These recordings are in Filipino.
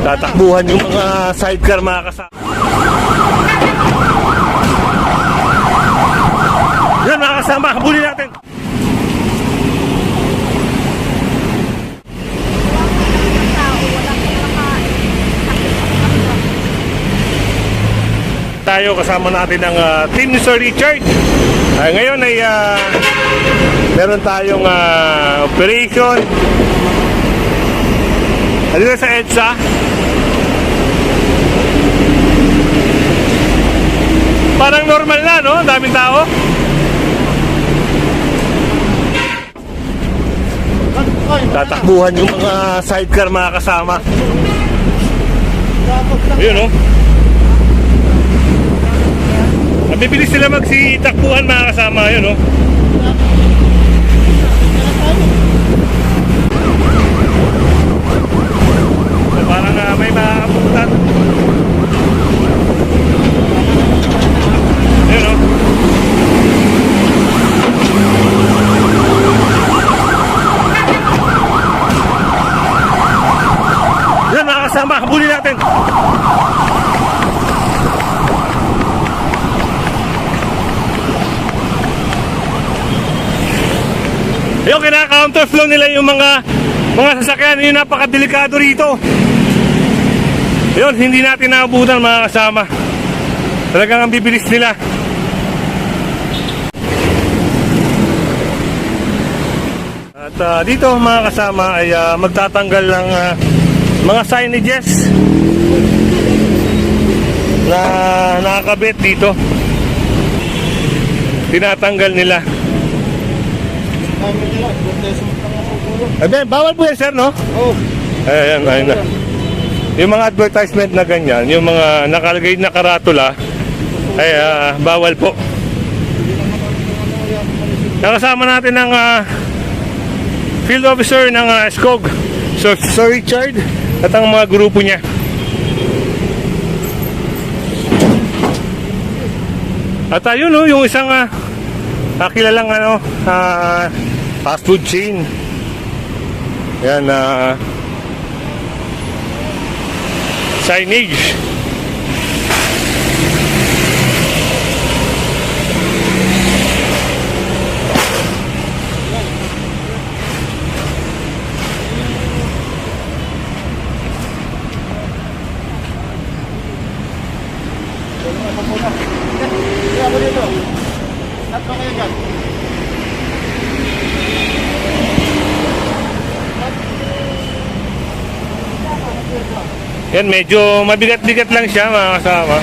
Tatakbuhan yung mga sidecar mga kasama. Yan mga kasama, habulin natin. Tayo kasama natin ang team ni Sir Richard. Ngayon ay meron tayong operation dito sa EDSA. Parang normal na, no? Ang daming tao. Tatakbuhan yung mga sidecar mga kasama. Ayun, no? Bibilis sila magsitakbuhan mga kasama. Ayun, no? Parang may makakapuntan. Ayun, no? Yan mga kasama, habulin natin. Yung kina-counterflow nila yung mga sasakyan, yung napakadelikado rito. Yun, hindi natin naabutan mga kasama. Talagang ang bibilis nila. At dito mga kasama ay magtatanggal ng mga signages na nakakabit dito. Tinatanggal nila. Bawal po yan, sir, no? Oo. Ayan na. Yung mga advertisement na ganyan, yung mga nakalagay na karatula, ay bawal po. Nakasama natin ang field officer ng SCOG, Sir Richard, at ang mga grupo niya. At ayun, no, yung isang kilalang fast food chain. Yan, signage. Yan, medyo mabigat-bigat lang siya mga kasama.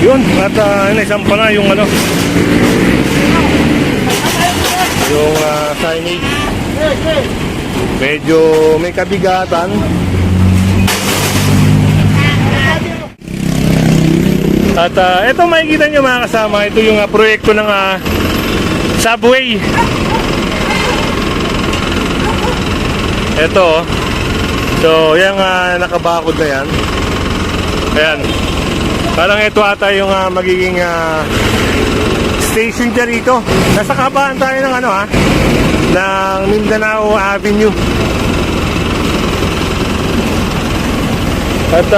Yun, at isang pa na yung yung signage. Medyo may kabigatan. At ito makikita nyo mga kasama, ito yung proyekto ng subway. Ito, so yung nakabakod na yan. Ayan. Parang ito ata yung magiging station dyan rito. Nasa kabaan tayo ng ng Mindanao Avenue. At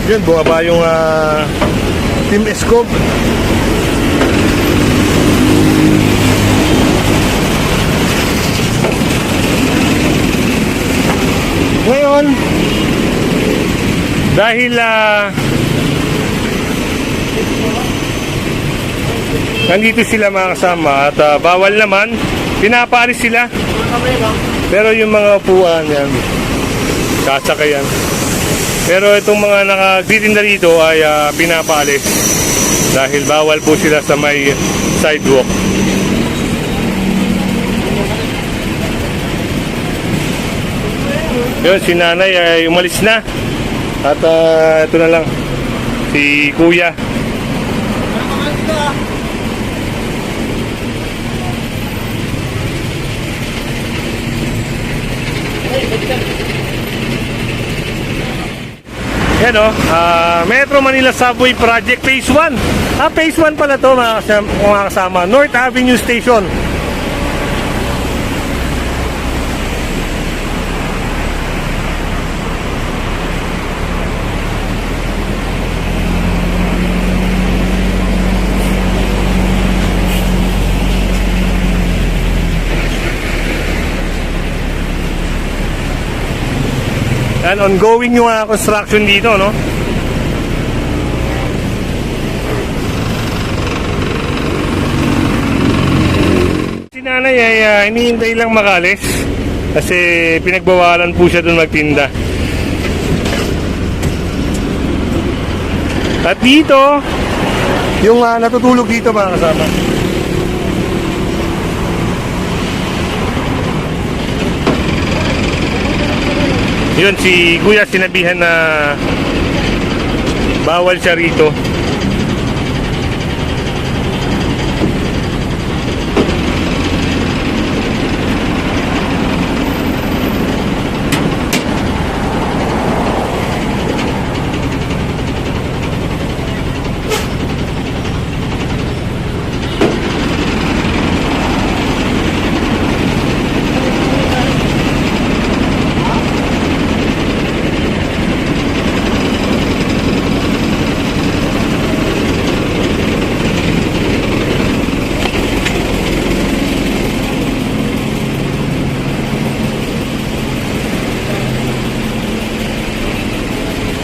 yun, bumaba yung Team Escob. Ngayon, dahil nandito sila mga kasama at bawal naman, pinapaalis sila. Pero yung mga upuan yan, sasakayan. Pero itong mga nakagtitinda rito ay pinapaalis dahil bawal po sila sa may sidewalk. Yun, si nanay ay umalis na. At ito na lang, si kuya. Yan o, Metro Manila Subway Project Phase 1. Phase 1 pala to mga kasama. North Avenue Station. Yan, ongoing yung construction dito, no? Si nanay ay hinihintay lang makalis kasi pinagbawalan po siya doon magtinda. At dito, yung natutulog dito mga kasama. Yun, si kuya sinabihan na bawal siya rito.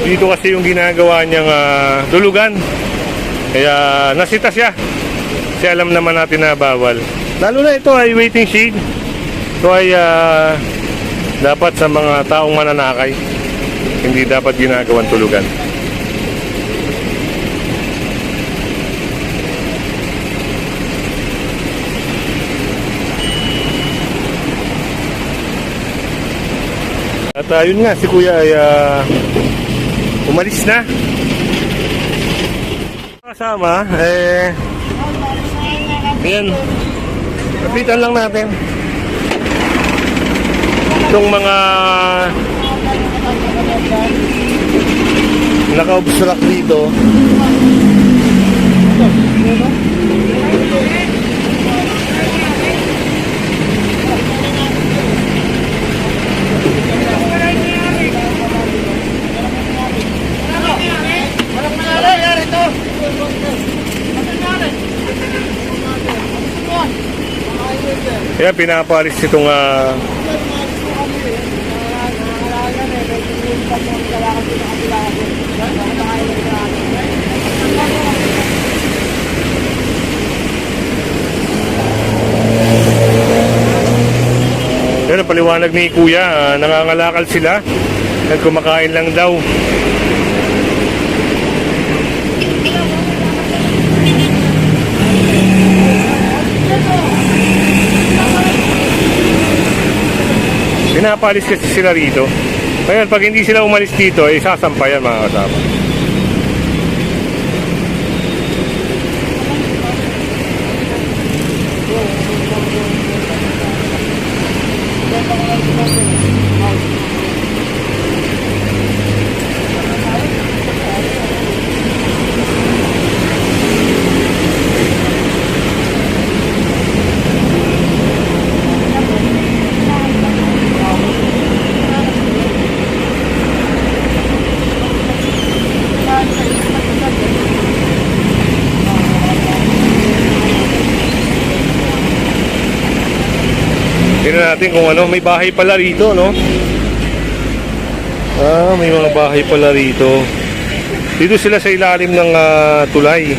Dito kasi yung ginagawa niyang tulugan. Kaya nasita siya. Kasi alam naman natin na bawal. Lalo na ito ay waiting shade. Ito ay dapat sa mga taong mananakay. Hindi dapat ginagawang tulugan. At yun nga, si kuya ay umalis na. Kasama, ayan, kapitan lang natin itong mga naka-obstruct dito. Kaya pinapalis itong yan ang paliwanag ni kuya, nangangalakal sila at kumakain lang daw. Pinapalis kasi sila rito. Ngayon, pag hindi sila umalis dito, sasampayan mga kasama. Tingnan natin kung ano, may bahay pala rito, no? May mga bahay pala rito. Dito sila sa ilalim ng tulay.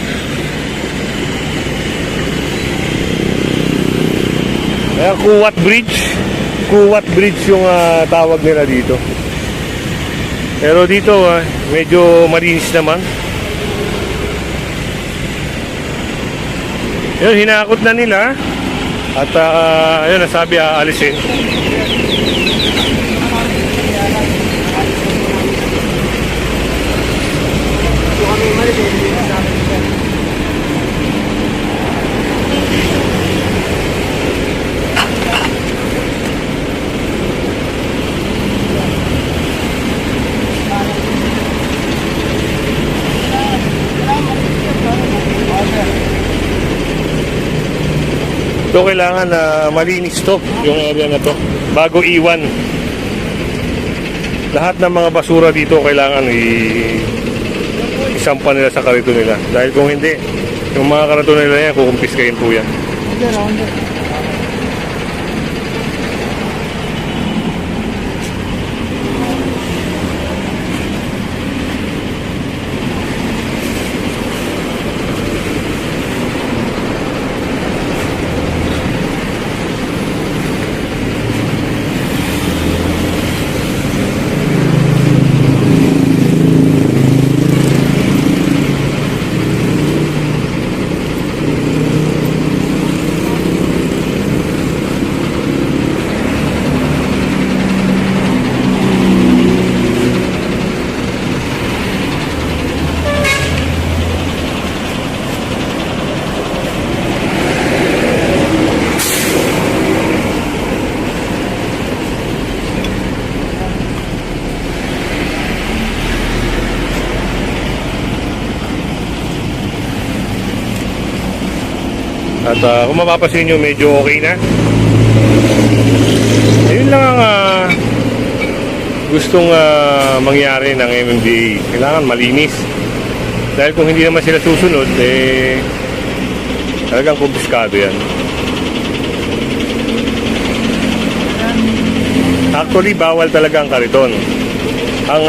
Kuwat Bridge. Kuwat Bridge yung tawag nila dito. Pero dito medyo malinis naman. Yun, hinakot na nila. At ayun, nasabi aalisin. So kailangan na malinis to, yung area na to, bago iwan. Lahat ng mga basura dito kailangan isampa nila sa karito nila. Dahil kung hindi, yung mga karito nila yan, kukumpiskahin po yan. At kung mapapasin nyo, medyo okay na. Ayun lang ang gustong mangyari ng MMDA. Kailangan malinis. Dahil kung hindi naman sila susunod, talagang kumpiskado yan. Actually, bawal talaga ang kariton. Ang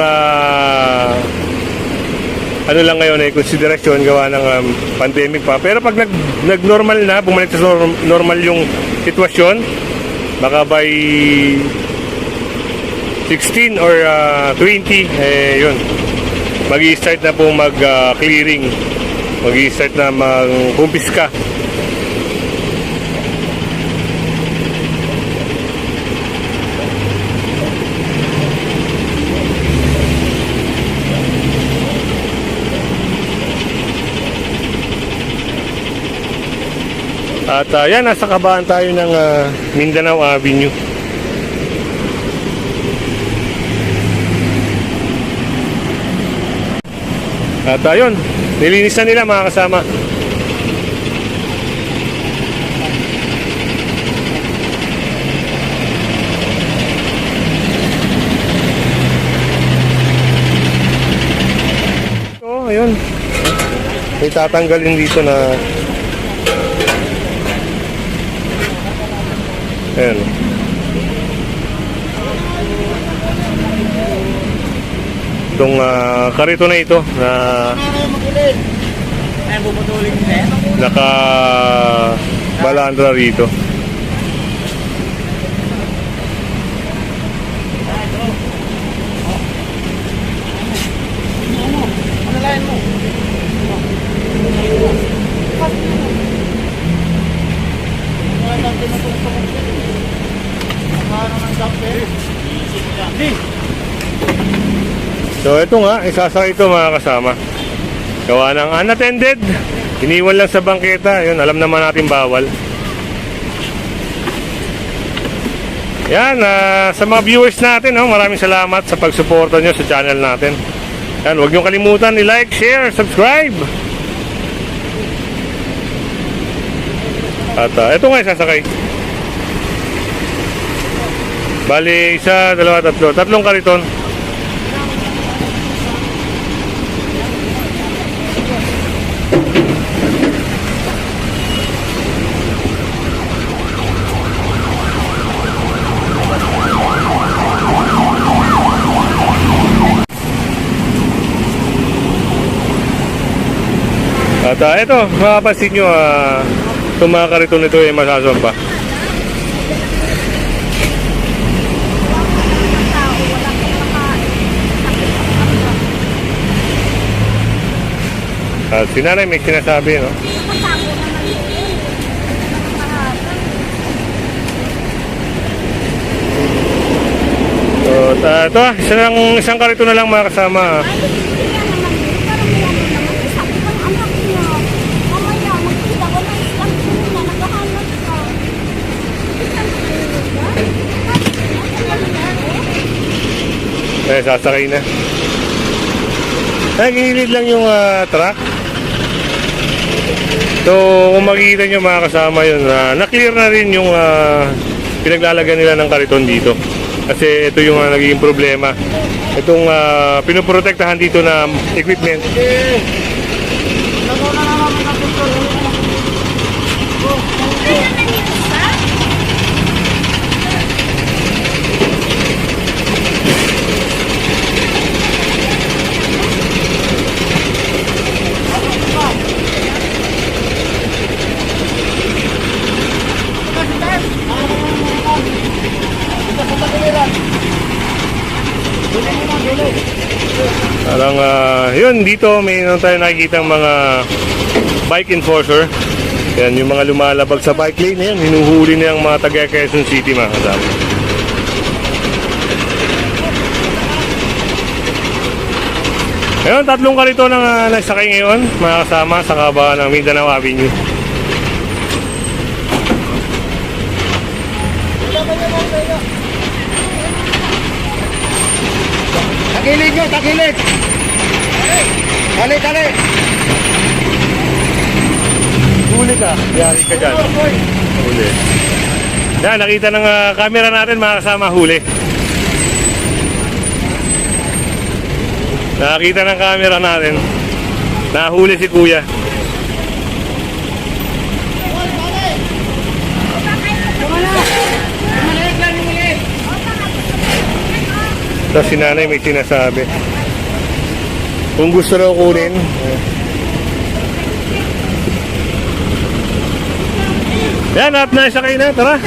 ano lang ngayon ay konsiderasyon gawa ng pandemic pa. Pero pag nag-normal na, bumalik sa normal yung sitwasyon, baka by 16 or 20, yun, mag-i-start na po mag-clearing, mag-i-start na mag-kumpiska. At yan, nasa kabaan tayo ng Mindanao Avenue. At ayun, nilinis na nila mga kasama. So, ayun. May tatanggalin dito na ayan. Itong karito na ito na naka-balandra rito. So ito nga, isasakay ito mga kasama. Gawa ng unattended, iniwan lang sa bangketa. Yun, alam naman natin bawal. Yan, sa mga viewers natin, maraming salamat sa pagsuporta nyo sa channel natin. Yan, huwag nyo kalimutan i-like, share, subscribe. At ito nga isasakay. Bali, isa, dalawa, tatlo. Tatlong kariton. At ito, mapapansin nyo, itong mga kariton nito ay masasompa. At si nanay may sinasabi, no? Nakatago naman yun. Nakahaba. So, ito, isang karito na lang mga kasama. Ay, hindi yan naman yun. Parang may ano naman. Sabi ng anak niya, mamaya, magkita ko na isang tuna. Naghahanap ka. Isang tuna? Eh, sasakay na. Ay, gilid lang yung truck. So, kung makikita nyo mga kasama yun, na-clear na rin yung pinaglalagyan nila ng kariton dito. Kasi ito yung nagiging problema. Itong pinoprotektahan dito na equipment. Parang yun, dito may tayo nakikita mga bike enforcer. Yan, yung mga lumalabag sa bike lane na yan, hinuhuli na yung mga taga Quezon City mga kasama. Ngayon, tatlong karito nang nagsakay ngayon mga kasama sa kabahan ng Mindanao Avenue. Takilid nyo, takilid! Dali, dali! Huli ka, yari ka dyan. Huli. Yan, nakita ng camera natin mga kasama, huli. Nakita ng camera natin. Nahuli si kuya. Tapos si nanay may sinasabi. Kung gusto raw kunin. Yan, at naisakay na. Tara.